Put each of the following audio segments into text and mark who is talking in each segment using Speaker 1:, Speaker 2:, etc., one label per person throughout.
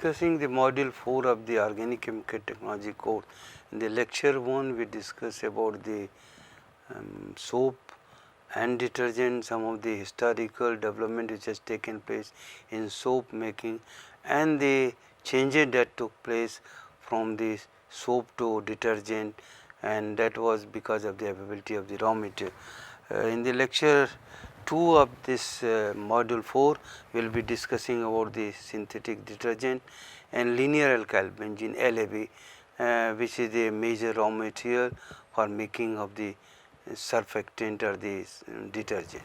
Speaker 1: discussing the module 4 of the organic chemical technology course. In the lecture 1 we discuss about the soap and detergent, some of the historical development which has taken place in soap making and the changes that took place from the soap to detergent, and that was because of the availability of the raw material. In the lecture 2 of this module 4 we will be discussing about the synthetic detergent and linear alkyl benzene LAB, which is the major raw material for making of the surfactant or the detergent.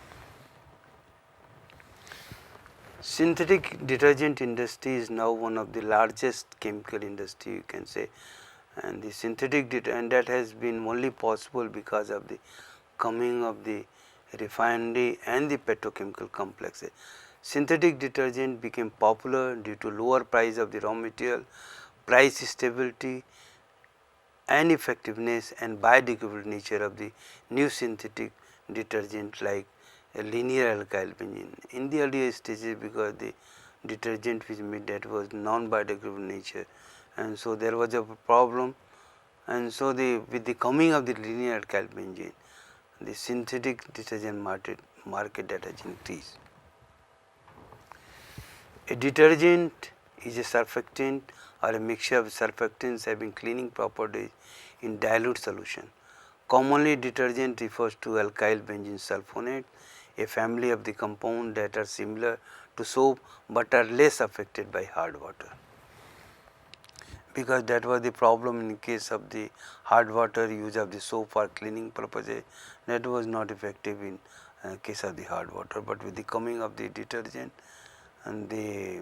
Speaker 1: Synthetic detergent industry is now one of the largest chemical industry, you can say, and the synthetic and that has been only possible because of the coming of the refinery and the petrochemical complexes. Synthetic detergent became popular due to lower price of the raw material, price stability and effectiveness and biodegradable nature of the new synthetic detergent like a linear alkyl benzene. In the earlier stages, because the detergent which made that was non-biodegradable nature, and so there was a problem, and so with the coming of the linear alkyl benzene, the synthetic detergent market that has increased. A detergent is a surfactant or a mixture of surfactants having cleaning properties in dilute solution. Commonly, detergent refers to alkyl benzene sulfonate, a family of the compound that are similar to soap but are less affected by hard water, because that was the problem in case of the hard water use of the soap for cleaning purposes, that was not effective in case of the hard water, but with the coming of the detergent and the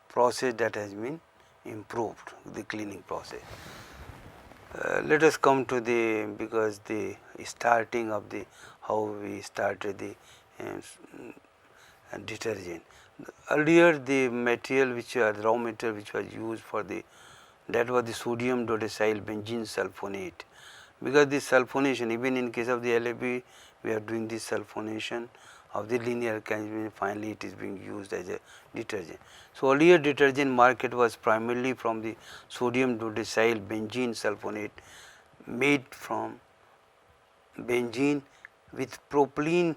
Speaker 1: process that has been improved, the cleaning process. Let us come to the, because the starting of the how we started the detergent. Earlier the material which was raw material which was used for the, that was the sodium dodecyl benzene sulfonate, because the sulfonation, even in case of the LAB we are doing this sulfonation of the linear alkyl, finally it is being used as a detergent. So, earlier detergent market was primarily from the sodium dodecyl benzene sulfonate made from benzene with propylene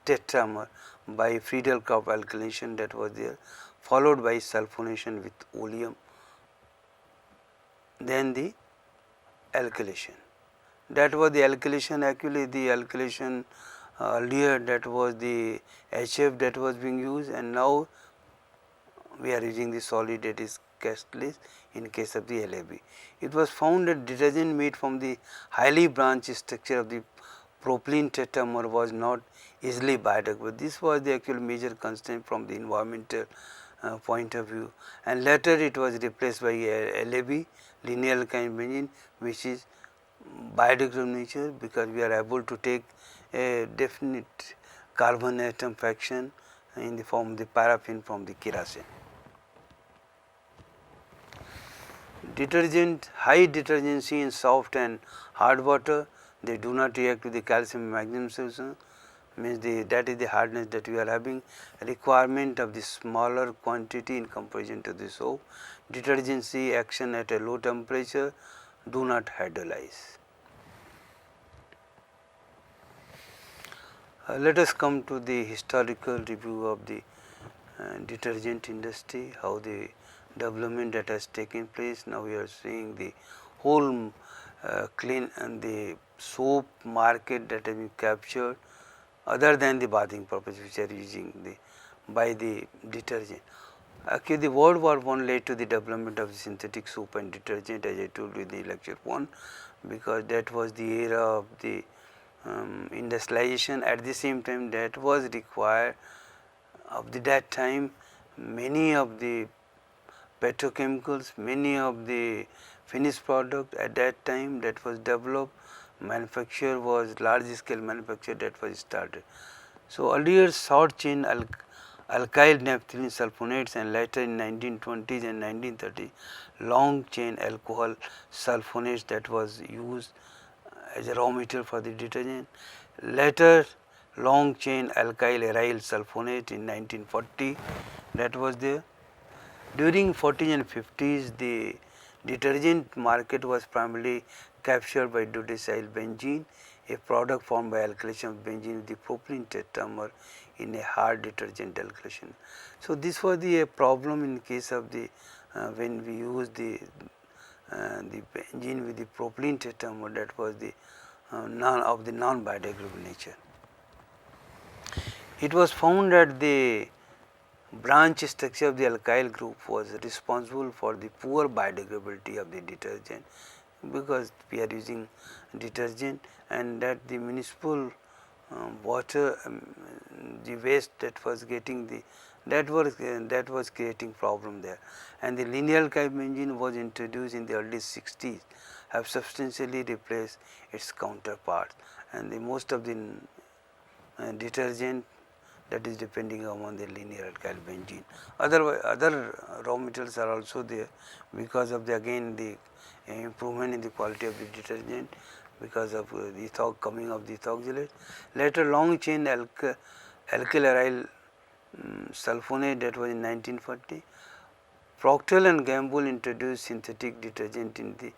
Speaker 1: tetramer by Friedel-Crafts alkylation, that was there, followed by sulfonation with oleum, then the alkylation. That was the alkylation, actually the alkylation earlier that was the HF that was being used, and now we are using the solid, that is catalyst in case of the LAB. It was found that detergent made from the highly branched structure of the propylene tetramer was not easily biodegradable. This was the actual major constraint from the environmental point of view, and later it was replaced by LAB, linear alkyl benzene, which is biodegradable nature, because we are able to take a definite carbon atom fraction in the form of the paraffin from the kerosene. Detergent, high detergency in soft and hard water, they do not react with the calcium and magnesium solution, means that is the hardness that we are having, requirement of the smaller quantity in comparison to the soap. Detergency action at a low temperature, do not hydrolyze. Let us come to the historical review of the detergent industry, how the development that has taken place. Now we are seeing the whole clean and the soap market that has been captured other than the bathing purpose, which are using the by the detergent. Actually, the World War I led to the development of the synthetic soap and detergent, as I told you in the lecture 1, because that was the era of the industrialization. At the same time, that was required of that time, many of the petrochemicals, many of the finished product at that time that was developed, manufacture was large scale manufacture that was started. So, earlier short chain alkyl naphthalene sulfonates, and later in 1920s and 1930s long chain alcohol sulfonates that was used as a raw material for the detergent. Later long chain alkyl aryl sulfonate in 1940 that was there. During 40s and 50s, the detergent market was primarily captured by dodecyl benzene, a product formed by alkylation of benzene with the propylene tetramer in a hard detergent alkylation. So, this was the problem in case of the when we use the benzene with the propylene tetramer, that was the non-biodegradable nature. It was found that the branch structure of the alkyl group was responsible for the poor biodegradability of the detergent, because we are using detergent, and that the municipal water, the waste that was getting the that was creating problem there, and the linear alkyl benzene was introduced in the early 60s, have substantially replaced its counterparts, and the most of the detergent that is depending upon the linear alkyl benzene. Other raw materials are also there because of the again the improvement in the quality of the detergent, because of the coming of the ethoxylate. Later long chain alkyl aryl sulfonate, that was in 1940. Procter and Gamble introduced synthetic detergent in the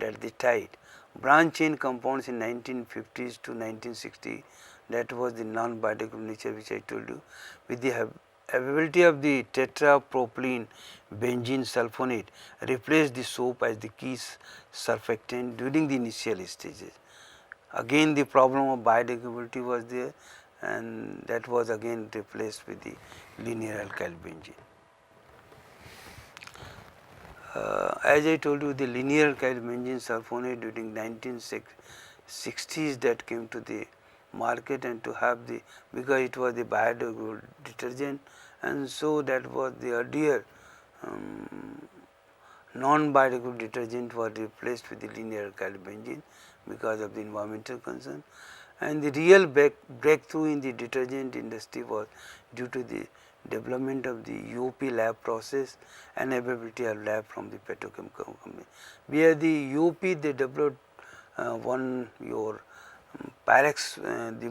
Speaker 1: at the Tide. Branch chain compounds in 1950s to 1960, that was the non-biodegradable nature which I told you. With the availability of the tetrapropylene benzene sulfonate replaced the soap as the key surfactant during the initial stages. Again the problem of biodegradability was there, and that was again replaced with the linear alkyl benzene. As I told you, the linear alkyl benzene sulfonate during 1960s that came to the market, and to have the, because it was the biodegradable detergent, and so that was the earlier non-biodegradable detergent was replaced with the linear alkyl benzene because of the environmental concern. And the real breakthrough in the detergent industry was due to the development of the UOP lab process and availability of lab from the petrochemical company. Where the UOP they developed the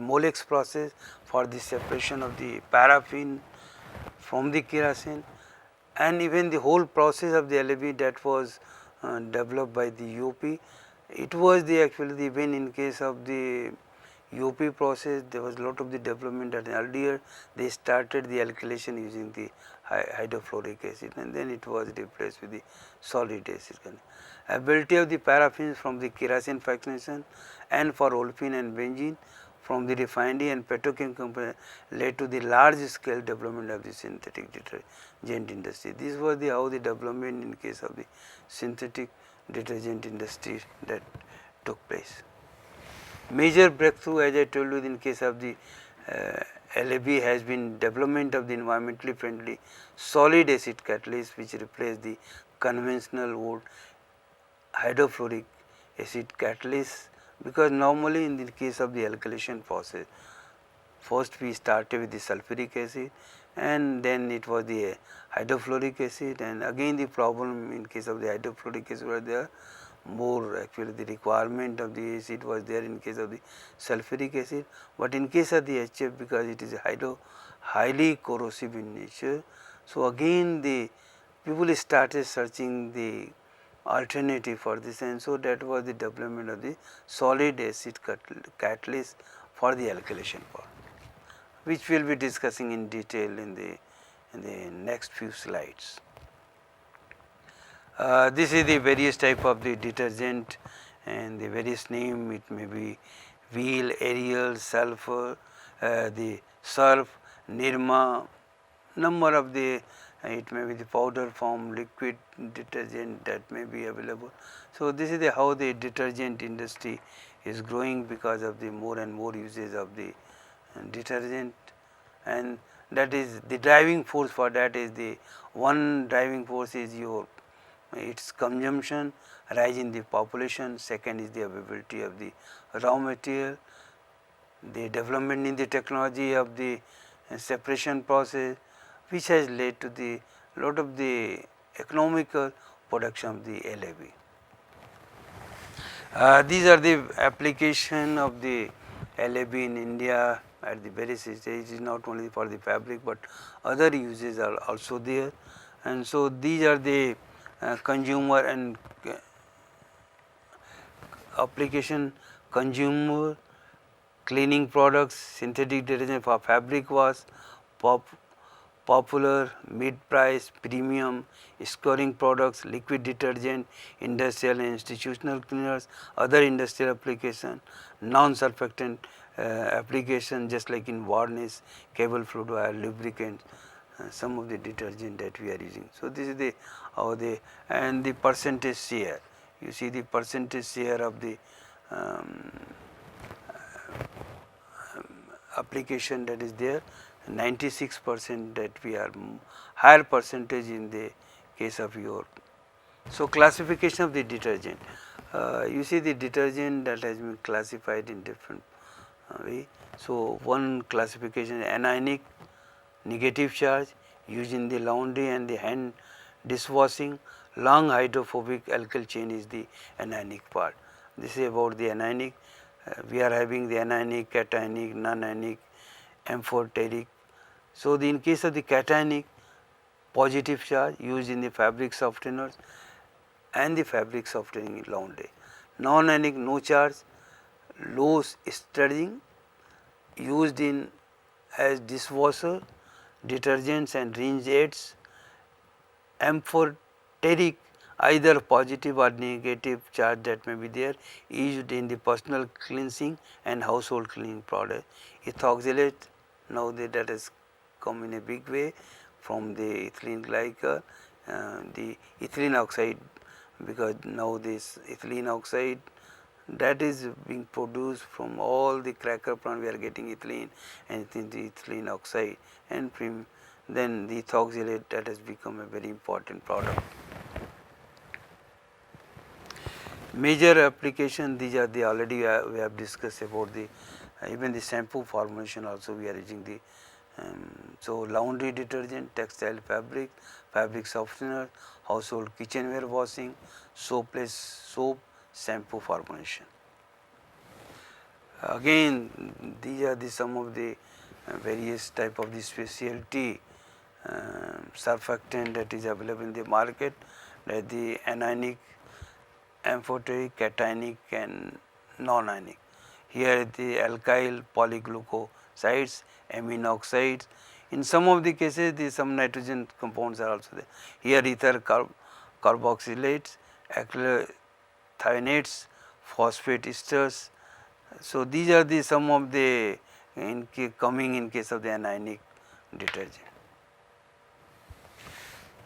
Speaker 1: Molex process for the separation of the paraffin from the kerosene, and even the whole process of the LAB that was developed by the UOP. It was the actually even in case of the UOP process, there was a lot of the development that earlier they started the alkylation using the hydrofluoric acid, and then it was replaced with the solid acid. Ability of the paraffins from the kerosene fractionation and for olefin and benzene from the refinery and petrochemical company led to the large scale development of the synthetic detergent industry. This was the how the development in case of the synthetic detergent industry that took place. Major breakthrough, as I told you, in case of the LAB has been development of the environmentally friendly solid acid catalyst, which replaced the conventional old hydrofluoric acid catalyst, because normally in the case of the alkylation process, first we started with the sulfuric acid, and then it was the hydrofluoric acid, and again the problem in case of the hydrofluoric acid was there, more actually the requirement of the acid was there in case of the sulfuric acid, but in case of the HF, because it is a highly corrosive in nature, so again the people started searching the alternative for this, and so that was the development of the solid acid catalyst for the alkylation part, which we will be discussing in detail in the next few slides. This is the various type of the detergent and the various name. It may be wheel, Ariel, sulfur, the surf, Nirma, number of the it may be the powder form, liquid detergent that may be available. So, this is the how the detergent industry is growing because of the more and more uses of the detergent, and that is the driving force for that is the one driving force is your its consumption, rise in the population. Second is the availability of the raw material, the development in the technology of the separation process, which has led to the lot of the economical production of the LAB. These are the application of the LAB in India at the various stages, not only for the fabric, but other uses are also there. And so these are the consumer and application. Consumer cleaning products, synthetic detergent for fabric wash, popular, mid-price, premium, scoring products, liquid detergent, industrial and institutional cleaners, other industrial application, non-surfactant application just like in varnish, cable fluid oil, lubricant, some of the detergent that we are using. So this is the how the and the percentage share. You see the percentage share of the application that is there, 96% that we are higher percentage in the case of your. So classification of the detergent, you see the detergent that has been classified in different way. So one classification anionic, negative charge, used in the laundry and the hand dishwashing. Long hydrophobic alkyl chain is the anionic part. This is about the anionic. We are having the anionic, cationic, non-anionic, amphoteric. So in case of the cationic, positive charge used in the fabric softeners and the fabric softening in laundry. Non-anionic, no charge, low stirring, used in as dishwasher, detergents and rinse aids. Amphoteric, either positive or negative charge that may be there, used in the personal cleansing and household cleaning product. Ethoxylate, now that has come in a big way from the ethylene glycol, the ethylene oxide, because now this ethylene oxide that is being produced from all the cracker plant, we are getting ethylene and the ethylene oxide, and then the ethoxylate that has become a very important product. Major application, these are the already we have discussed about the even the shampoo formulation also we are using the so laundry detergent, textile fabric, fabric softener, household kitchenware washing, soapless soap, shampoo formulation. Again these are the some of the various type of the specialty surfactant that is available in the market, like the anionic, amphoteric, cationic and non-ionic. Here the alkyl polyglucosides, amino oxides. In some of the cases the some nitrogen compounds are also there. Here ether carboxylates, acrylothionates, phosphate esters. So these are the some of the coming in case of the anionic detergent.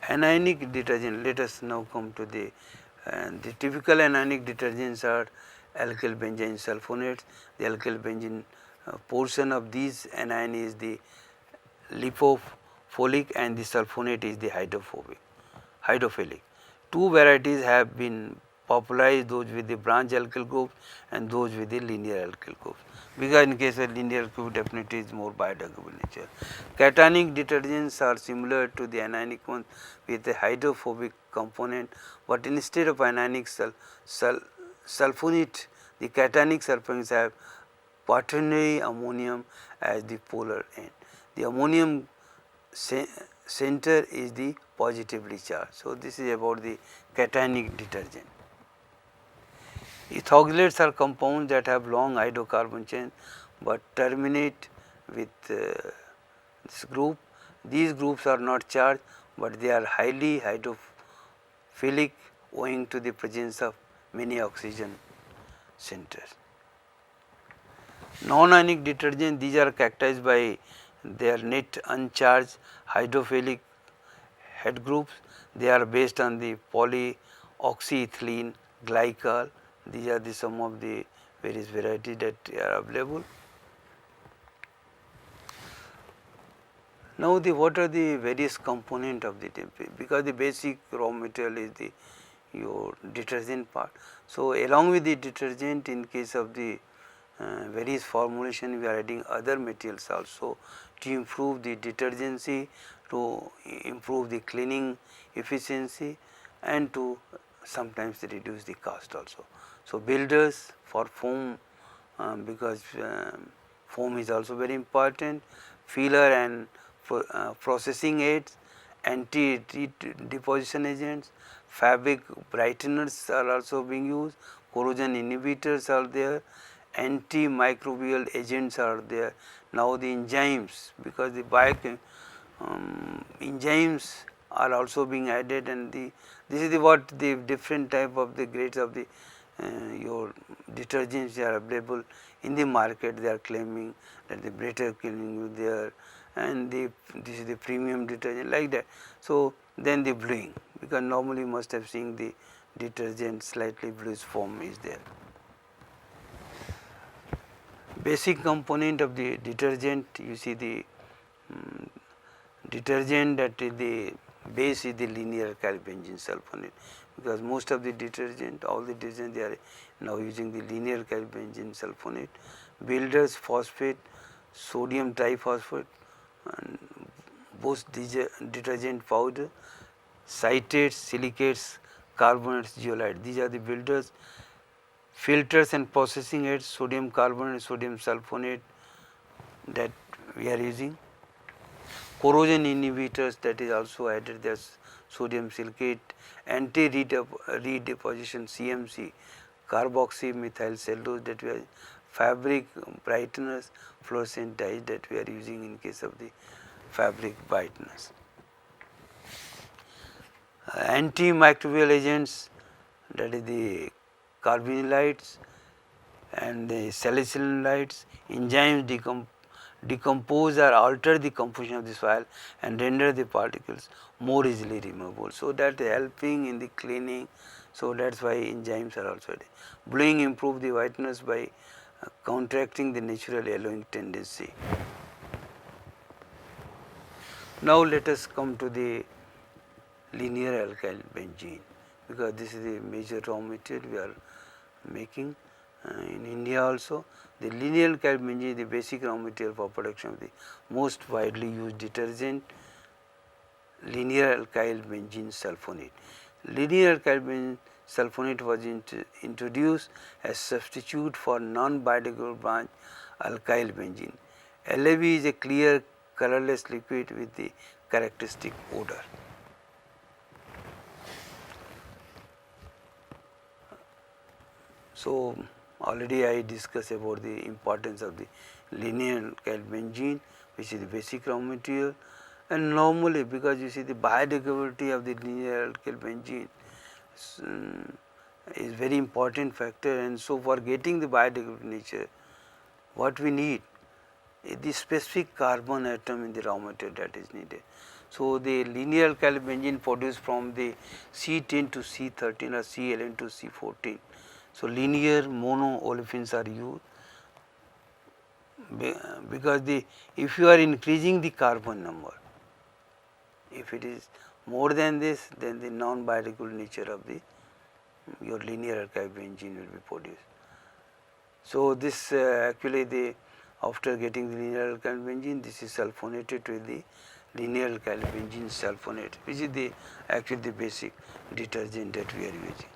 Speaker 1: Anionic detergent, let us now come to the typical anionic detergents are alkyl benzene sulfonates. The alkyl benzene portion of these anion is the lipophilic and the sulfonate is the hydrophilic. Two varieties have been popularized, those with the branch alkyl groups and those with the linear alkyl groups, because in case of linear group definitely is more biodegradable nature. Cationic detergents are similar to the anionic ones with a hydrophobic component, but instead of anionic sulfonate, the cationic sulfonates have quaternary ammonium as the polar end. The ammonium center is the positively charged. So this is about the cationic detergent. Ethoxylates are compounds that have long hydrocarbon chain but terminate with this group. These groups are not charged, but they are highly hydrophilic owing to the presence of many oxygen centers. Non-ionic detergent, these are characterized by their net uncharged hydrophilic head groups. They are based on the polyoxyethylene glycol. These are the some of the various varieties that are available. Now what are the various component of the because the basic raw material is the your detergent part. So along with the detergent, in case of the various formulation, we are adding other materials also to improve the detergency, to improve the cleaning efficiency and to sometimes reduce the cost also. So builders for foam, because foam is also very important, filler and processing aids, anti-heat deposition agents, fabric brighteners are also being used, corrosion inhibitors are there, antimicrobial agents are there. Now the enzymes, because the enzymes are also being added, and this is what the different type of the grades of the your detergents are available in the market. They are claiming that the better cleaning is there, and this is the premium detergent, like that. So then the bluing, because normally you must have seen the detergent slightly bluish foam is there. Basic component of the detergent, you see the detergent, that is the base is the linear alkyl benzene sulfonate, because most of the detergent, all the detergent, they are now using the linear alkyl benzene sulfonate. Builders phosphate, sodium triphosphate, and both detergent powder, citrates, silicates, carbonates, zeolite, these are the builders. Filters and processing aids, sodium carbonate, sodium sulfonate, that we are using. Corrosion inhibitors, that is also added, there is sodium silicate, anti-redeposition CMC, carboxymethyl cellulose, that we are, fabric brighteners, fluorescent dyes, that we are using in case of the fabric brighteners. Antimicrobial agents, that is the carbonylites and the salicylides, enzymes decompose or alter the composition of the soil and render the particles more easily removable. So that helping in the cleaning. So that is why enzymes are also there. Bluing improve the whiteness by counteracting the natural yellowing tendency. Now let us come to the linear alkyl benzene, because this is the major raw material we are making in India also. The linear alkyl benzene is the basic raw material for production of the most widely used detergent, linear alkyl benzene sulfonate. Linear alkyl benzene sulfonate was introduced as substitute for non-biodegradable branch alkyl benzene. LAB is a clear colorless liquid with the characteristic odor. So already I discussed about the importance of the linear alkyl benzene, which is the basic raw material, and normally, because you see the biodegradability of the linear alkyl benzene is very important factor, and so for getting the biodegradable nature, what we need is the specific carbon atom in the raw material that is needed. So the linear alkyl benzene produced from the C10 to C13 or C11 to C14. So linear mono olefins are used, because if you are increasing the carbon number, if it is more than this, then the non-biodegradable nature of the your linear alkyl benzene will be produced. So this actually after getting the linear alkyl benzene, this is sulfonated with the linear alkyl benzene sulfonate, which is actually the basic detergent that we are using.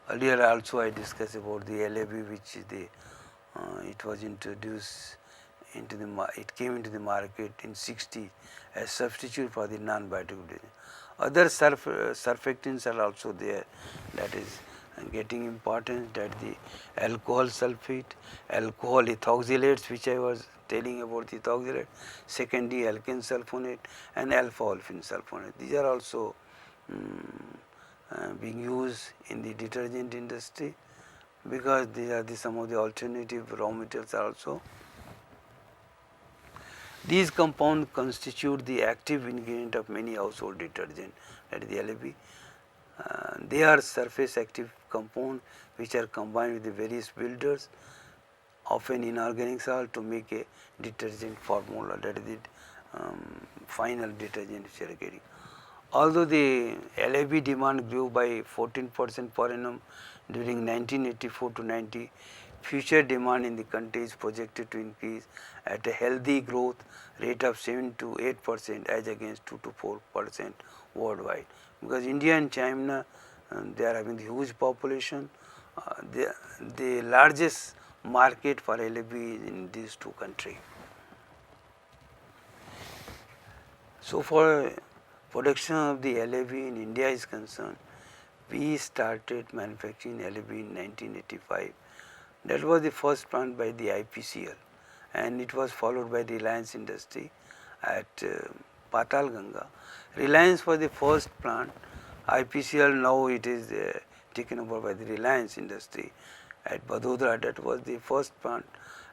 Speaker 1: Earlier also I discussed about the LAB, which is it was introduced into it came into the market in 60 as substitute for the non-biodegradable. Other surfactants are also there, that is getting importance, that the alcohol sulfate, alcohol ethoxylates, which I was telling about the ethoxylate, secondary alkane sulfonate and alpha olefin sulfonate. These are also being used in the detergent industry, because these are some of the alternative raw materials also. These compounds constitute the active ingredient of many household detergent, that is the LAB. They are surface active compounds which are combined with the various builders of an inorganic salt to make a detergent formula, that is the final detergent which are getting. Although the LAB demand grew by 14% per annum during 1984 to 90, future demand in the country is projected to increase at a healthy growth rate of 7 to 8% as against 2 to 4% worldwide. Because India and China, they are having huge population. The largest market for LAB is in these two countries. So for production of the LAB in India is concerned, we started manufacturing LAB in 1985. That was the first plant by the IPCL, and it was followed by Reliance Industry at Patal Ganga. Reliance was the first plant. IPCL now it is taken over by the Reliance Industry at Vadodara. That was the first plant.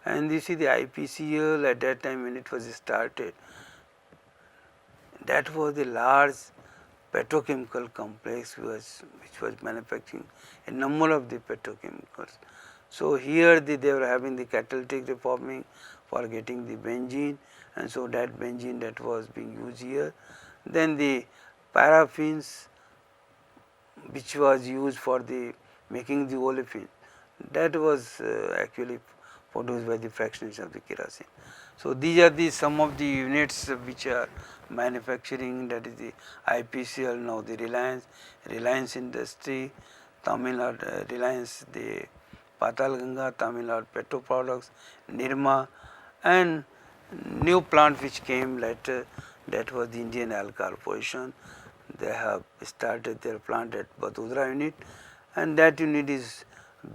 Speaker 1: And you see the IPCL at that time when it was started, that was a large petrochemical complex which was manufacturing a number of the petrochemicals. So here they were having the catalytic reforming for getting the benzene, and so that benzene that was being used here. Then the paraffins which was used for the making the olefin, that was actually produced by the fractionation of the kerosene. So these are the some of the units which are manufacturing, that is the IPCL, now the Reliance Industry, Tamil Nadu, Reliance, the Patal Ganga, Tamil Nadu Petro Products, Nirma, and new plant which came later, that was the Indian Oil Corporation. They have started their plant at Vadodara unit, and that unit is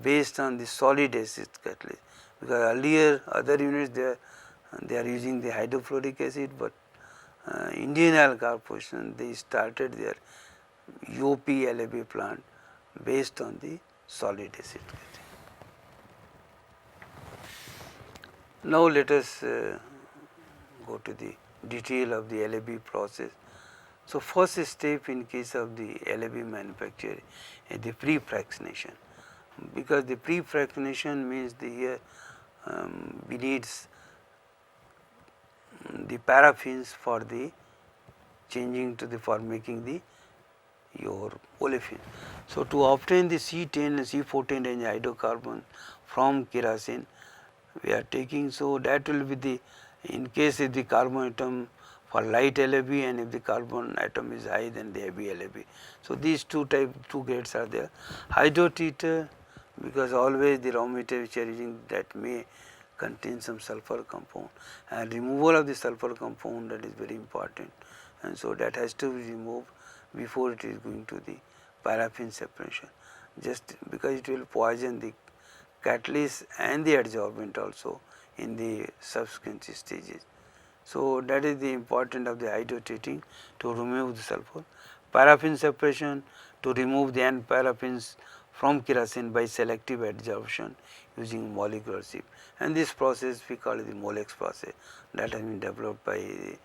Speaker 1: based on the solid acid catalyst, because earlier other units they are using the hydrofluoric acid, but Indian Oil Corporation they started their UP LAB plant based on the solid acid catalyst. Now let us go to the detail of the LAB process. So first step in case of the LAB manufacture is the pre-fractionation, because the pre-fractionation means the here we need the paraffins for the changing to the for making the your olefin. So to obtain the C10 C14 range hydrocarbon from kerosene we are taking, so that will be the, in case if the carbon atom for light LAB and if the carbon atom is high then the heavy LAB. So these two grades are there. Hydrotreater, because always the raw material which are using that may contain some sulfur compound, and removal of the sulfur compound, that is very important, and so that has to be removed before it is going to the paraffin separation, just because it will poison the catalyst and the adsorbent also in the subsequent stages. So that is the important of the hydrotreating to remove the sulfur. Paraffin separation, to remove the N paraffins from kerosene by selective adsorption using molecular sieve, and this process we call it the Molex process, that has been developed by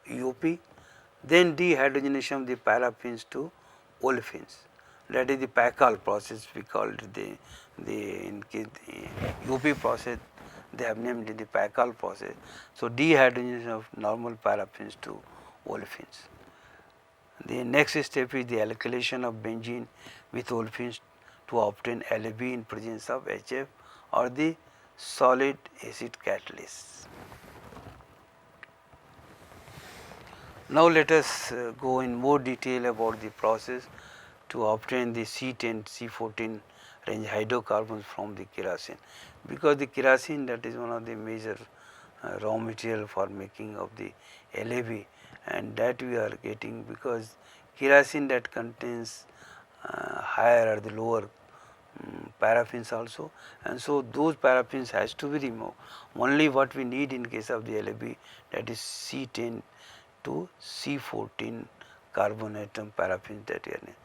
Speaker 1: UP. Then dehydrogenation of the paraffins to olefins, that is the PACAL process we call it, the in case the UP process they have named it the PACAL process. So dehydrogenation of normal paraffins to olefins. The next step is the alkylation of benzene with olefins to obtain LAB in presence of HF or the solid acid catalyst. Now let us go in more detail about the process to obtain the C10 C14 range hydrocarbons from the kerosene, because the kerosene that is one of the major raw material for making of the LAB, and that we are getting because kerosene that contains higher or the lower paraffins also, and so those paraffins has to be removed. Only what we need in case of the LAB, that is C10 to C14 carbon atom paraffins that we are in.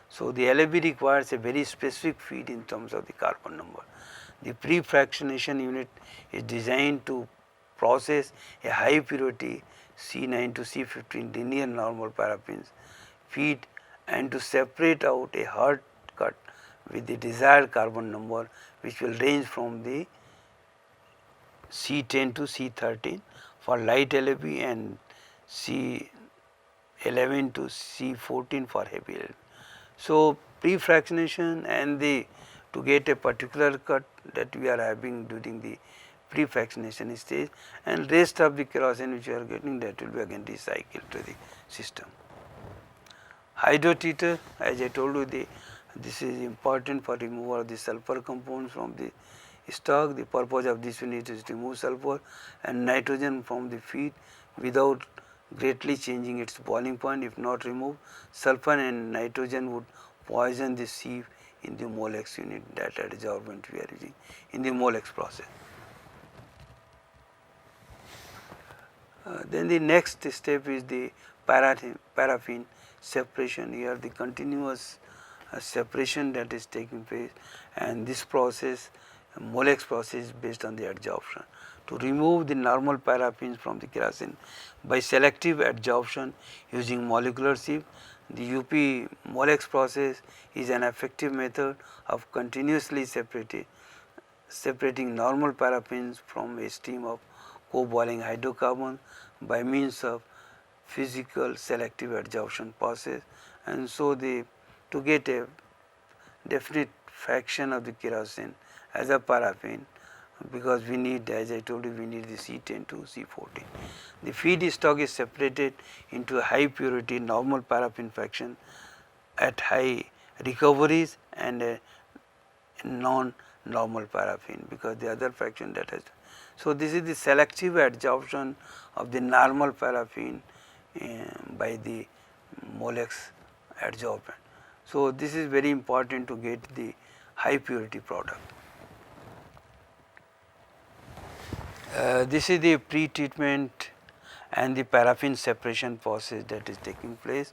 Speaker 1: So the LAB requires a very specific feed in terms of the carbon number. The pre-fractionation unit is designed to process a high purity C9 to C15 linear normal paraffins feed and to separate out a hard cut with the desired carbon number, which will range from the C10 to C13 for light LAB and C11 to C14 for heavy LAB. So pre-fractionation and the to get a particular cut that we are having during the pre-fractionation stage, and rest of the kerosene which we are getting, that will be again recycled to the system. Hydrotreater, as I told you, this is important for removal of the sulfur compounds from the stock. The purpose of this unit is to remove sulfur and nitrogen from the feed without greatly changing its boiling point. If not removed, sulfur and nitrogen would poison the sieve in the Molex unit, that adsorbent we are using in the Molex process. Then the next step is the paraffin separation. Here the continuous separation that is taking place, and this process, Molex process, is based on the adsorption. To remove the normal paraffins from the kerosene by selective adsorption using molecular sieve, the UP Molex process is an effective method of continuously separating normal paraffins from a stream of co-boiling hydrocarbons by means of physical selective adsorption process. And so to get a definite fraction of the kerosene as a paraffin, because we need, as I told you, we need the C10 to C14. The feedstock is separated into a high purity normal paraffin fraction at high recoveries and a non-normal paraffin, because the other fraction that has. So, this is the selective adsorption of the normal paraffin by the Molex adsorbent. So, this is very important to get the high purity product. This is the pre-treatment and the paraffin separation process that is taking place.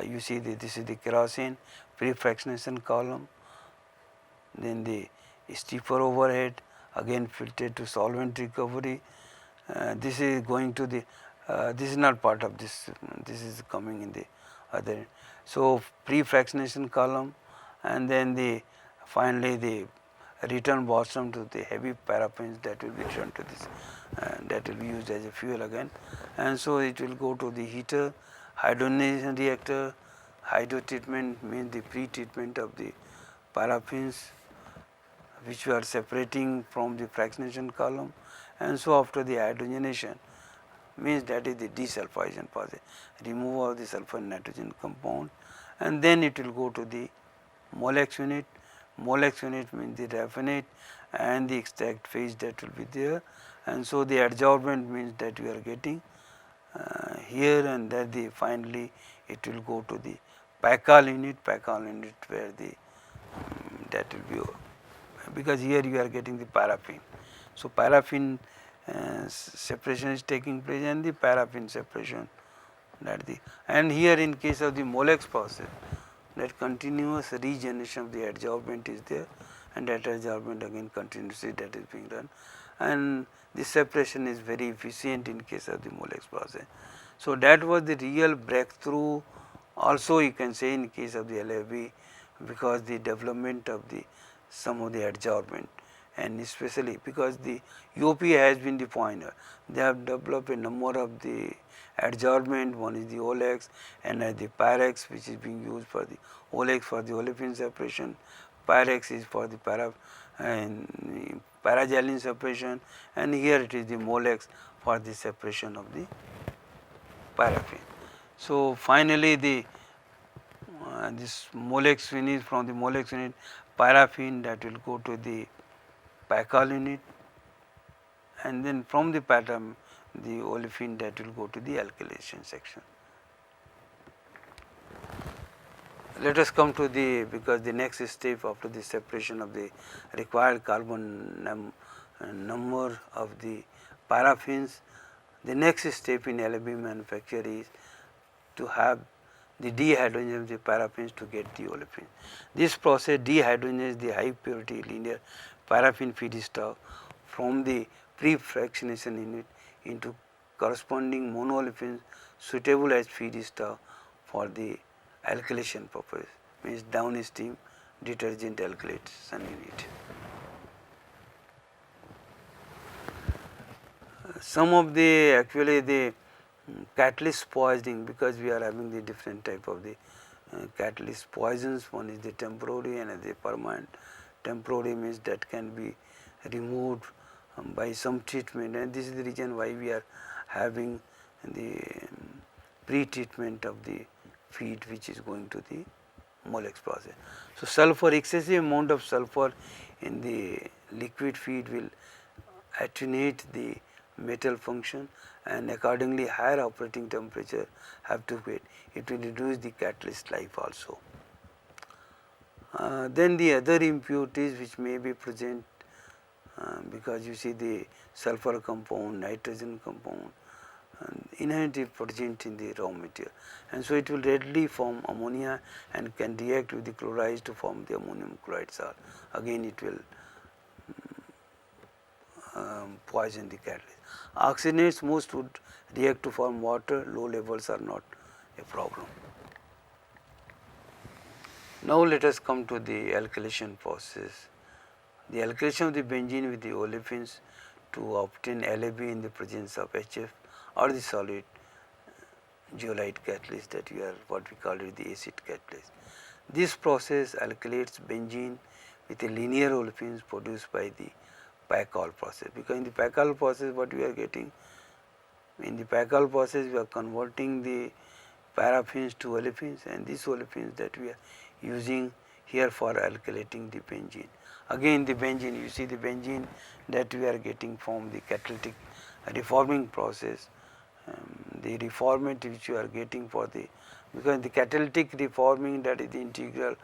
Speaker 1: You see this is the kerosene pre-fractionation column, then the steeper overhead, again filtered to solvent recovery. This is going to the, this is not part of this, this is coming in the other. So, pre-fractionation column, and then the finally the return bottom to the heavy paraffins that will be returned to this, that will be used as a fuel again, and so it will go to the heater, hydrogenation reactor. Hydro treatment means the pre-treatment of the paraffins which we are separating from the fractionation column, and so after the hydrogenation means that is the desulfurization process, removal of the sulfur and nitrogen compound, and then it will go to the Molex unit. Molex unit means the raffinate and the extract phase that will be there, and so the adsorbent means that we are getting here, and that the finally it will go to the Paccal unit where the that will be, because here you are getting the paraffin. So, paraffin separation is taking place and the paraffin separation, that the, and here in case of the Molex process, that continuous regeneration of the adsorbent is there, and that adsorbent again continuously that is being done, and the separation is very efficient in case of the Molex process. So, that was the real breakthrough also you can say in case of the LFB, because the development of the some of the adsorbent, and especially because the UP has been the pioneer. They have developed a number of the adsorbent. One is the Olex and the Pyrex, which is being used for the Olex for the olefin separation, Pyrex is for the paraxylene separation, and here it is the Molex for the separation of the paraffin. So, finally, the this Molex unit, from the Molex unit paraffin that will go to the Paccal unit, and then from the pattern the olefin that will go to the alkylation section. Let us come to the, because the next step after the separation of the required carbon number of the paraffins, the next step in LFB manufacture is to have the dehydrogenation of the paraffins to get the olefin. This process dehydrogenates the high purity linear paraffin feedstock from the pre-fractionation unit into corresponding monoolefins suitable as feedstock for the alkylation purpose, means downstream detergent alkylation unit. Some of the actually the catalyst poisoning, because we are having the different type of the catalyst poisons. One is the temporary and the permanent. Temporary means that can be removed by some treatment, and this is the reason why we are having the pre-treatment of the feed which is going to the Molex process. So, sulfur, excessive amount of sulfur in the liquid feed will attenuate the metal function, and accordingly higher operating temperature have to wait. It will reduce the catalyst life also. Then the other impurities which may be present, because you see the sulfur compound, nitrogen compound inherently present in the raw material, and so it will readily form ammonia and can react with the chlorides to form the ammonium chloride salt. Again it will poison the catalyst. Oxygenates most would react to form water, low levels are not a problem. Now let us come to the alkylation process. The alkylation of the benzene with the olefins to obtain LAB in the presence of HF or the solid zeolite catalyst, that we are what we call it the acid catalyst. This process alkylates benzene with a linear olefins produced by the Pacol process, because in the Pacol process what we are getting, in the Pacol process we are converting the paraffins to olefins, and these olefins that we are using here for alkylating the benzene. Again the benzene, you see the benzene that we are getting from the catalytic reforming process, the reformant which you are getting for the, because the catalytic reforming, that is the integral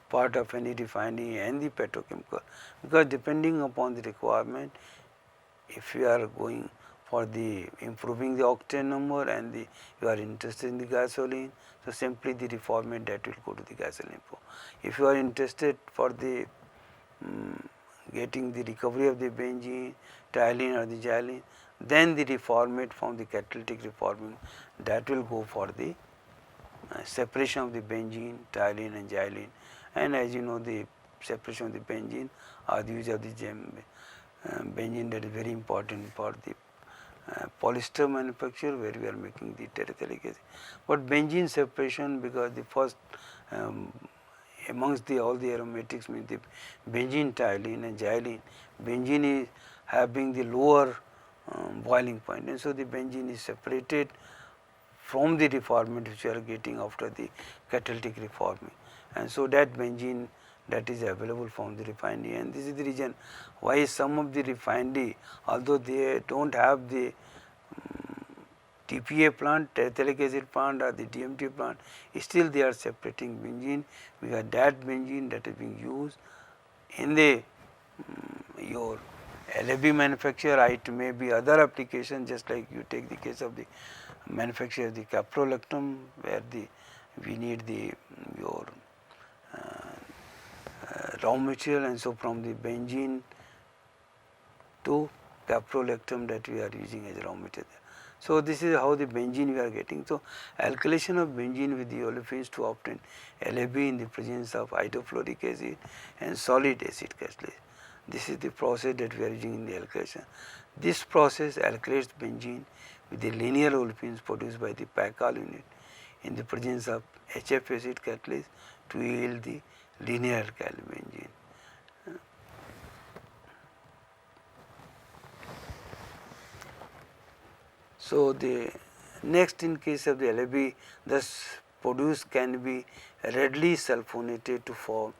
Speaker 1: part of any refinery and the petrochemical, because depending upon the requirement, if you are going for the improving the octane number and the you are interested in the gasoline, so simply the reformant that will go to the gasoline. If you are interested for the getting the recovery of the benzene, toluene or the xylene, then the reformate from the catalytic reforming, that will go for the separation of the benzene, toluene and xylene. And as you know, the separation of the benzene or the use of the benzene, that is very important for the polyester manufacture, where we are making the terephthalic acid. But benzene separation, because the first amongst the all the aromatics means the benzene, toluene and xylene, benzene is having the lower boiling point, and so the benzene is separated from the reformant which you are getting after the catalytic reforming, and so that benzene that is available from the refinery. And this is the reason why some of the refinery, although they do not have the TPA plant, terephthalic acid plant or the DMT plant, still they are separating benzene, because that benzene that is being used in the your LAB manufacture, or it may be other application, just like you take the case of the manufacture of the caprolactam, where the we need the your raw material, and so from the benzene to caprolactam that we are using as raw material. So this is how the benzene we are getting. So alkylation of benzene with the olefins to obtain LAB in the presence of hydrofluoric acid and solid acid catalyst. This is the process that we are using in the alkylation. This process alkylates benzene with the linear olefins produced by the Pacol unit in the presence of HF acid catalyst to yield the linear alkyl benzene. So the next, in case of the LAB, thus produced can be readily sulfonated to form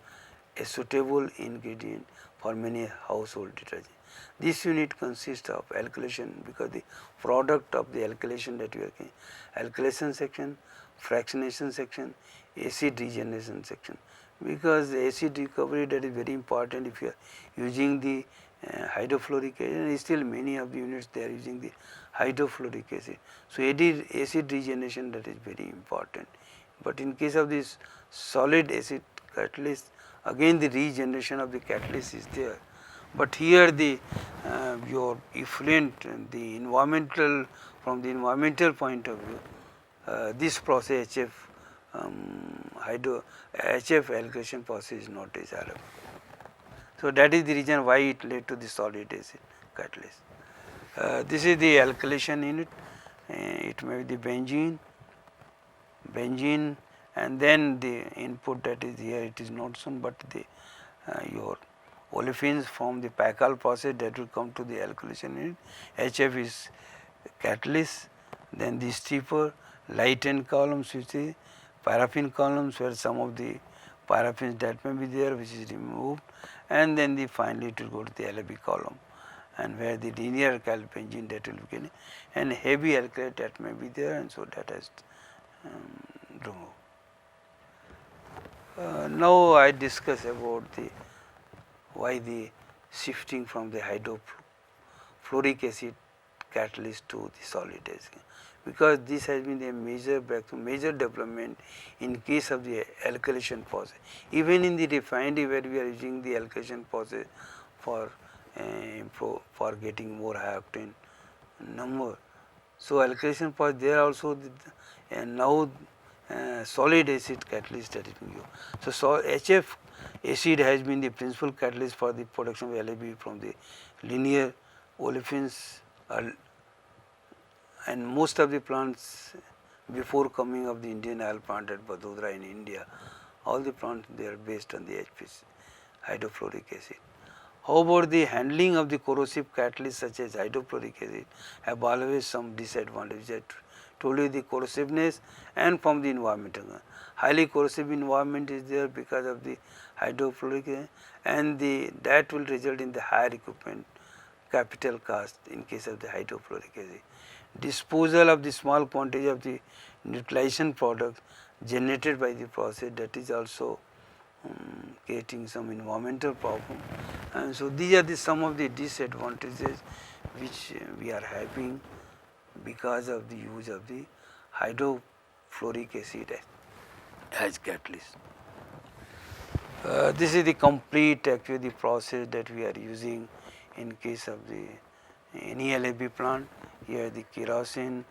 Speaker 1: a suitable ingredient for many household detergents. This unit consists of alkylation, because the product of the alkylation that we are getting, alkylation section, fractionation section, acid regeneration section, because the acid recovery, that is very important if you are using the hydrofluoric acid, and still many of the units they are using the hydrofluoric acid. So acid regeneration, that is very important. But in case of this solid acid catalyst, again the regeneration of the catalyst is there. But here the your effluent, the environmental, from the environmental point of view, this process HF alkylation process is not desirable. So that is the reason why it led to the solid acid catalyst. This is the alkylation unit. It may be the benzene, and then the input that is here, it is not shown, but the your olefins from the Pacol process that will come to the alkylation unit. HF is catalyst, then the steeper lightened columns, which is paraffin columns, where some of the paraffins that may be there which is removed, and then finally it will go to the LAB column. and where the linear alkyl benzene that will be and heavy alkylate that may be there, and so that has removed. Now I discuss about the why the shifting from the hydrofluoric acid catalyst to the solid acid, because this has been a major development in case of the alkylation process. Even in the refinery where we are using the alkylation process for getting more high octane number. So alkylation process there also and now solid acid catalyst that is being used. So HF acid has been the principal catalyst for the production of LAB from the linear olefins, and most of the plants before coming of the Indian oil plant at Vadodara in India, all the plants they are based on the HPC, hydrofluoric acid. How about the handling of the corrosive catalysts such as hydrofluoric acid have always some disadvantages. I told you the corrosiveness and from the environmental. Highly corrosive environment is there because of the hydrofluoric acid, and that will result in the higher equipment capital cost in case of the hydrofluoric acid. Disposal of the small quantity of the neutralization product generated by the process, that is also creating some environmental problem, and so these are some of the disadvantages which we are having because of the use of the hydrofluoric acid as catalyst. This is the complete actually the process that we are using in case of the any LAB plant. Here the kerosene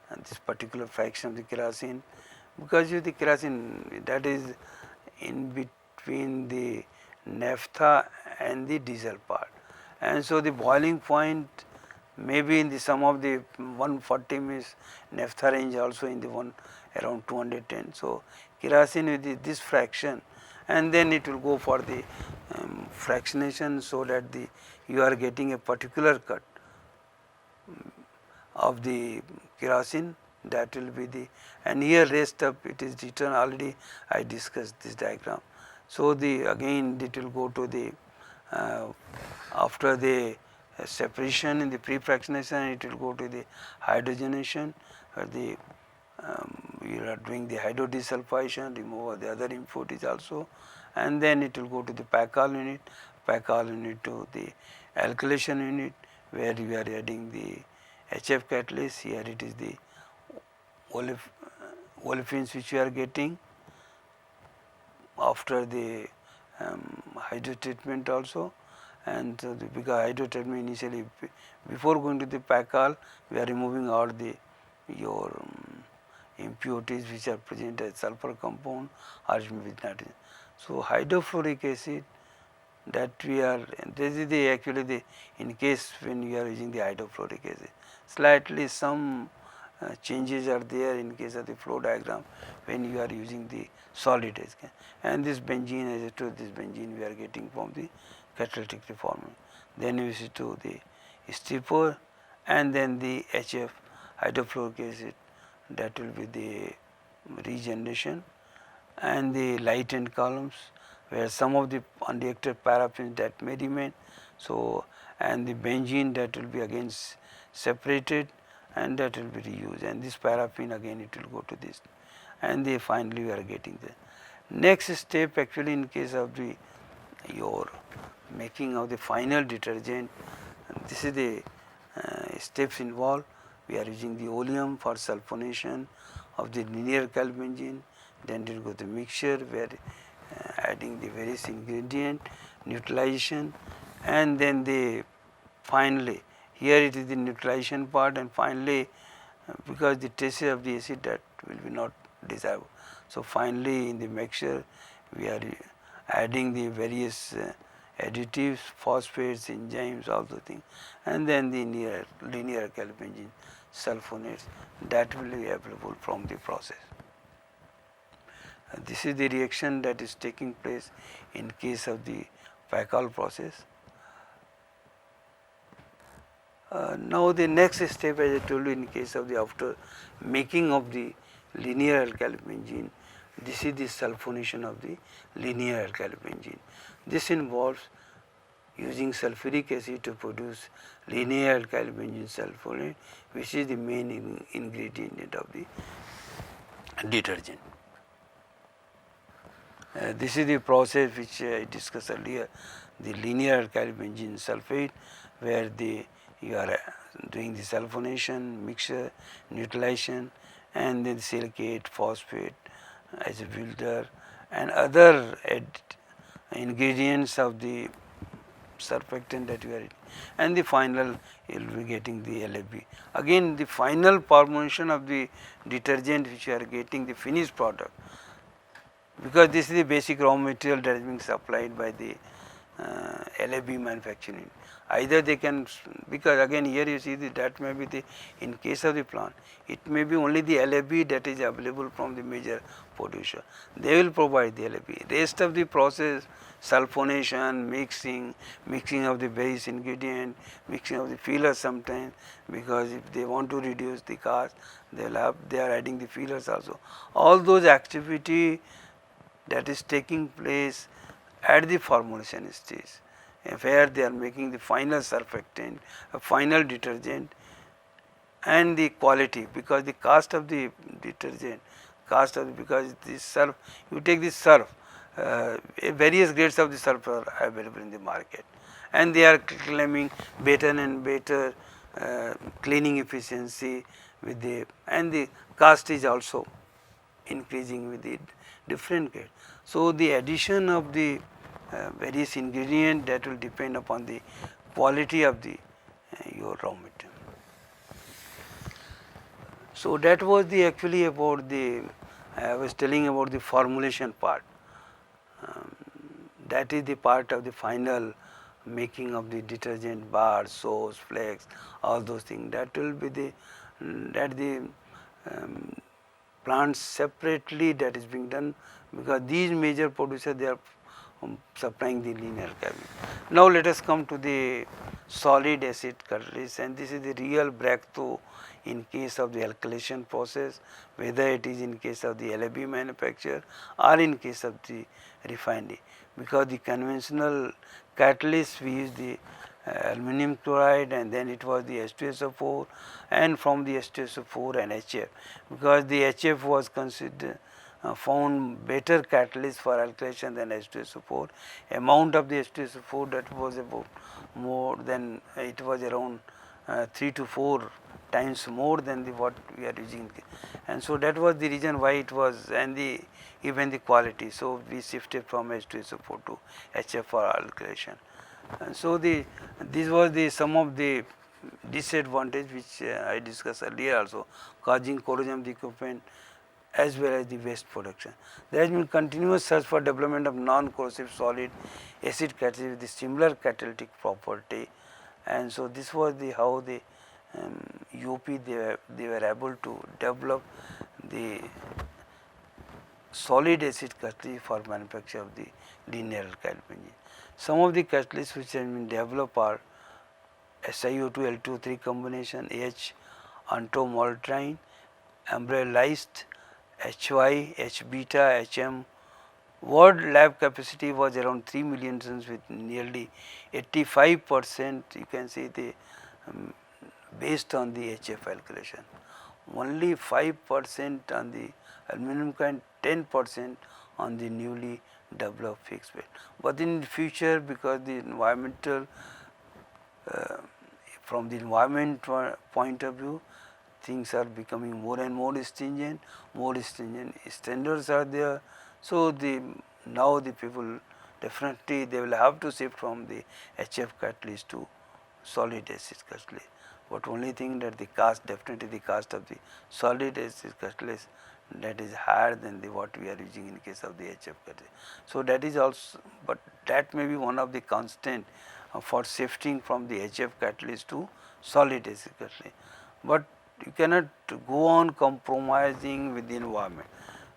Speaker 1: and this particular fraction of the kerosene, because the kerosene that is in between the naphtha and the diesel part, and so the boiling point may be in the some of the 140 means naphtha range, also in the one around 210. So kerosene with this fraction, and then it will go for the fractionation, so that you are getting a particular cut of the kerosene, that will be the, and here rest of it is written already, I discussed this diagram. So again it will go to the after the separation in the pre-fractionation, it will go to the hydrogenation, where we are doing the hydrodesulfation, remove the other impurities also, and then it will go to the Paccal unit to the alkylation unit, where we are adding the HF catalyst. Here it is the olefins which we are getting after the hydrotreatment also, and so because hydrotreatment initially before going to the Paccal, we are removing all your impurities which are present as sulfur compound or with nitrogen. So hydrofluoric acid, that we are, this is actually in case when you are using the hydrofluoric acid, slightly some changes are there in case of the flow diagram when you are using the solid acid, and this benzene, as I told, this benzene we are getting from the catalytic reformer. Then you see to the stripper, and then the HF hydrofluoric acid, that will be the regeneration, and the light end columns where some of the unreacted paraffins that may remain. So and the benzene, that will be again separated, and that will be reused, and this paraffin again it will go to this, and finally we are getting the next step actually in case of your making of the final detergent. This is the steps involved. We are using the oleum for sulfonation of the linear alkyl benzene, then it will go to mixture where adding the various ingredient, neutralization, and then finally here it is the neutralization part, and finally because the traces of the acid that will be not desirable. So finally in the mixture we are adding the various additives, phosphates, enzymes, all the things, and then the linear alkyl benzene sulfonates, that will be available from the process. This is the reaction that is taking place in case of the Paccal process. Now the next step, as I told you, in case of the after making of the linear alkyl benzene, this is the sulfonation of the linear alkyl benzene. This involves using sulfuric acid to produce linear alkyl benzene sulfonate, which is the main ingredient of the detergent. This is the process which I discussed earlier, the linear alkyl benzene sulfate, where you are doing the sulfonation, mixture, neutralization, and then silicate, phosphate as a builder, and other ingredients of the surfactant that you are, and the final you will be getting the LFB. Again, the final formulation of the detergent which you are getting the finished product, because this is the basic raw material that is being supplied by the LFB manufacturing. Either they can, because again here you see that may be the, in case of the plant, it may be only the LFB that is available from the major producer. They will provide the LFB. Rest of the process, sulfonation, mixing of the base ingredient, mixing of the fillers sometimes, because if they want to reduce the cost, they are adding the fillers also. All those activity that is taking place at the formulation stage, where they are making the final surfactant, a final detergent, and the quality, because the cost of the detergent, because this surf, you take this surf, various grades of the surf are available in the market, and they are claiming better and better cleaning efficiency with the, and the cost is also increasing with the different grade. So, the addition of the various ingredient, that will depend upon the quality of the your raw material. So, that was the actually about the, I was telling about the formulation part, that is the part of the final making of the detergent, bar, soaps, flakes, all those things, that will be the, that the plants separately that is being done, because these major producers, they are supplying the linear alkyl. Now, let us come to the solid acid catalyst, and this is the real breakthrough in case of the alkylation process, whether it is in case of the LFB manufacture or in case of the refinery, because the conventional catalyst we use the aluminum chloride, and then it was the H2SO4, and from the H2SO4 and HF, because the HF was considered found better catalyst for alkylation than H2SO4. Amount of the H2SO4, that was about more than, it was around 3 to 4 times more than the what we are using, and so that was the reason why it was, and the even the quality. So, we shifted from H2SO4 to HF for alkylation, and so this was the some of the disadvantage which I discussed earlier also, causing corrosion of the equipment as well as the waste production. There has been continuous search for development of non-corrosive solid acid catalyst with the similar catalytic property, and so this was the how the UP they were able to develop the solid acid catalyst for manufacture of the linear alkyl benzene. Some of the catalysts which have been developed are SiO2 L2O3 combination, H antomoltrine, ambrylized, HY, H beta, HM. World lab capacity was around 3 million tons, with nearly 85% you can say the based on the HF alkylation. Only 5% on the aluminum kind, 10% on the newly developed fixed bed. But in the future, because the environmental from the environment point of view, things are becoming more and more stringent standards are there. So, now the people definitely they will have to shift from the HF catalyst to solid acid catalyst, but only thing that the cost, definitely the cost of the solid acid catalyst, that is higher than the what we are using in case of the HF catalyst. So, that is also, but that may be one of the constant for shifting from the HF catalyst to solid acid catalyst, but you cannot go on compromising with the environment.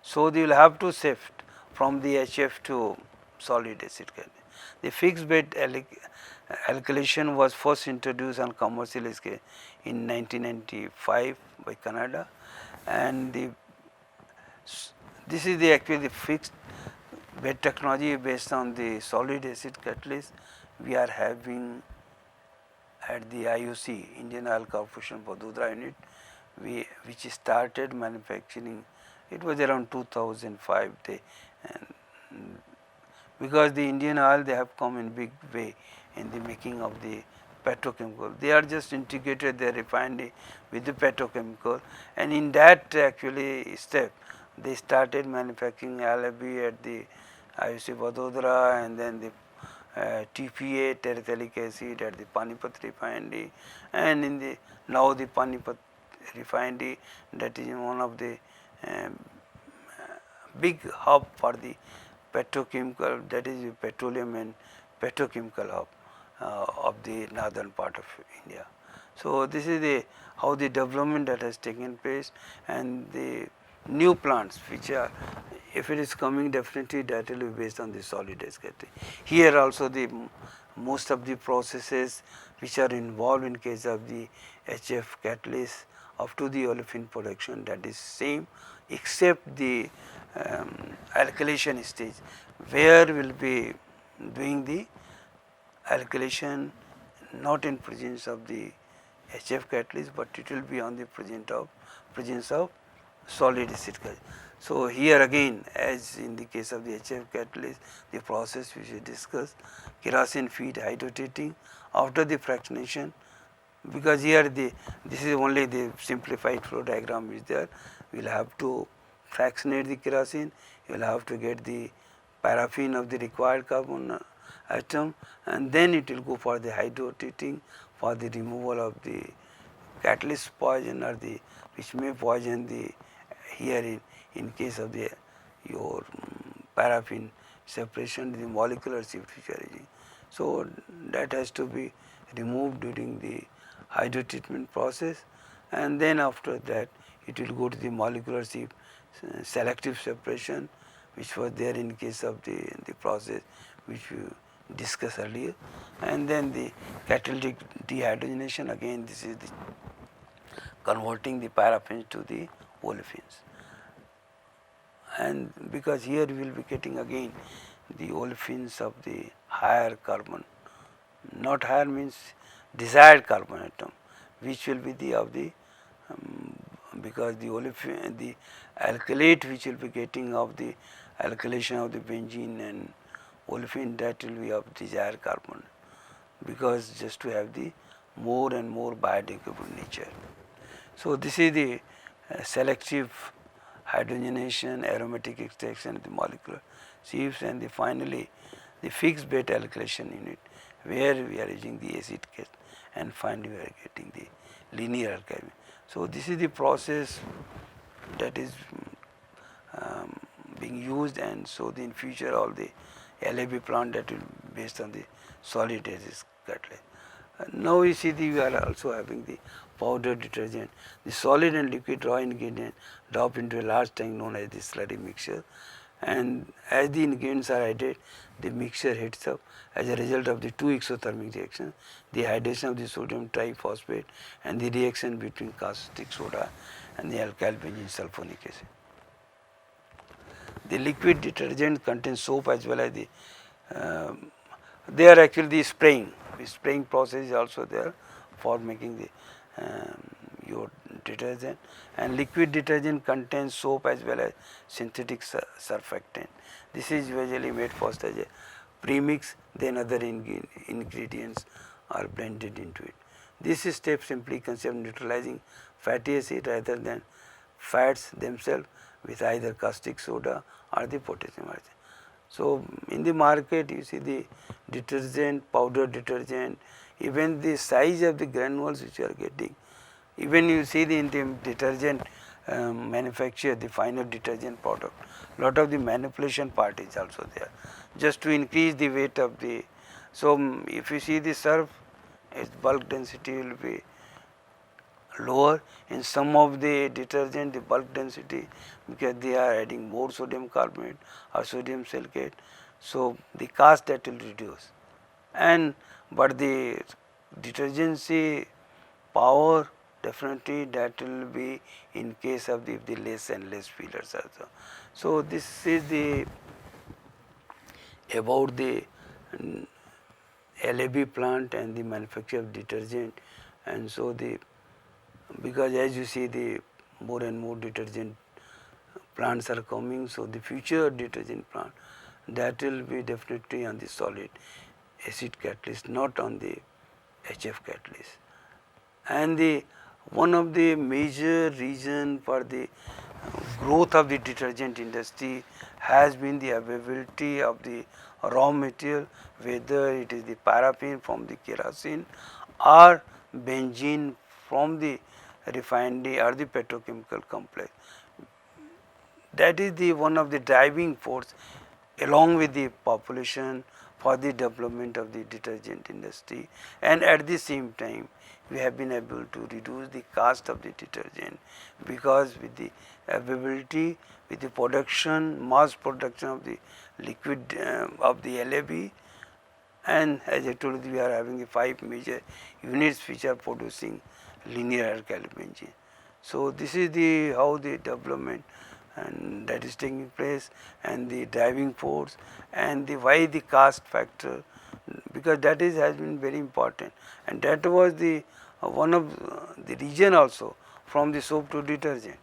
Speaker 1: So, they will have to shift from the HF to solid acid catalyst. The fixed bed alkylation was first introduced on commercial scale in 1995 by Canada, and this is the actually the fixed bed technology based on the solid acid catalyst, we are having at the IOC, Indian Oil Corporation Vadodara unit, which started manufacturing. It was around 2005. And because the Indian Oil, they have come in big way in the making of the petrochemical. They are just integrated their refinery with the petrochemical, and in that actually step they started manufacturing LFB at the IOC Vadodara, and then the TPA, terephthalic acid, at the Panipat refinery, and in the now the Panipat refinery, that is one of the um, big hub for the petrochemical, that is petroleum and petrochemical hub of the northern part of India. So this is the how the development that has taken place, and the new plants which are, if it is coming, definitely that will be based on the solid waste category. Here also the most of the processes which are involved in case of the HF catalyst up to the olefin production, that is same, except the alkylation stage, where will be doing the alkylation not in presence of the HF catalyst, but it will be on the presence of solid acid. So here again, as in the case of the HF catalyst, the process which we discussed, kerosene feed hydrotreating after the fractionation, because here this is only the simplified flow diagram is there. We will have to fractionate the kerosene, you will have to get the paraffin of the required carbon atom, and then it will go for the hydrotreating for the removal of the catalyst poison, or the which may poison the, here in case of the your paraffin separation, the molecular shift which are using. So that has to be removed during the hydrotreatment process, and then after that it will go to the molecular shift selective separation, which was there in case of the process which we discussed earlier, and then the catalytic dehydrogenation, again this is the converting the paraffins to the olefins. And because here we will be getting again the olefins of the higher carbon, not higher means desired carbon atom, which will be the of the because the olefin, the alkylate which will be getting of the alkylation of the benzene and olefin, that will be of desired carbon, because just to have the more and more biodegradable nature. So this is the selective hydrogenation, aromatic extraction, the molecular shifts, and finally the fixed bed alkylation unit, where we are using the acid case, and finally we are getting the linear alkyl. So this is the process that is being used, and so in future all the LAB plant that will be based on the solid acid catalyst. Now you see we are also having the powder detergent, the solid and liquid raw ingredient dropped into a large tank known as the slurry mixture, and as the ingredients are added, the mixture heats up. As a result of the two exothermic reactions, the hydration of the sodium triphosphate and the reaction between caustic soda and the alkyl benzene sulfonic acid. The liquid detergent contains soap as well as the they are actually the spraying. The spraying process is also there for making the your detergent, and liquid detergent contains soap as well as synthetic surfactant. This is usually made first as a premix, then other ingredients are blended into it. This step simply consists of neutralizing fatty acid rather than fats themselves with either caustic soda or the potassium acid. So in the market you see the detergent, powder detergent, even the size of the granules which you are getting, even you see the detergent manufacture, the final detergent product, lot of the manipulation part is also there, just to increase the weight of the. So if you see the surf, its bulk density will be lower. In some of the detergent, the bulk density, because they are adding more sodium carbonate or sodium silicate, so the cost that will reduce. And but the detergency power, definitely that will be in case of the less and less fillers also. So this is the about the LAB plant and the manufacture of detergent, and so the, because as you see the more and more detergent plants are coming, so the future detergent plant, that will be definitely on the solid acid catalyst, not on the HF catalyst. And the one of the major reason for the growth of the detergent industry has been the availability of the raw material, whether it is the paraffin from the kerosene or benzene from the refinery or the petrochemical complex. That is the one of the driving force along with the population for the development of the detergent industry, and at the same time we have been able to reduce the cost of the detergent, because with the availability, with the production, mass production of the liquid of the LAB, and as I told you, we are having 5 major units which are producing linear alkyl benzene. So this is the how the development and that is taking place, and the driving force, and the why the cost factor, because that is has been very important, and that was the one of the reason also from the soap to detergent.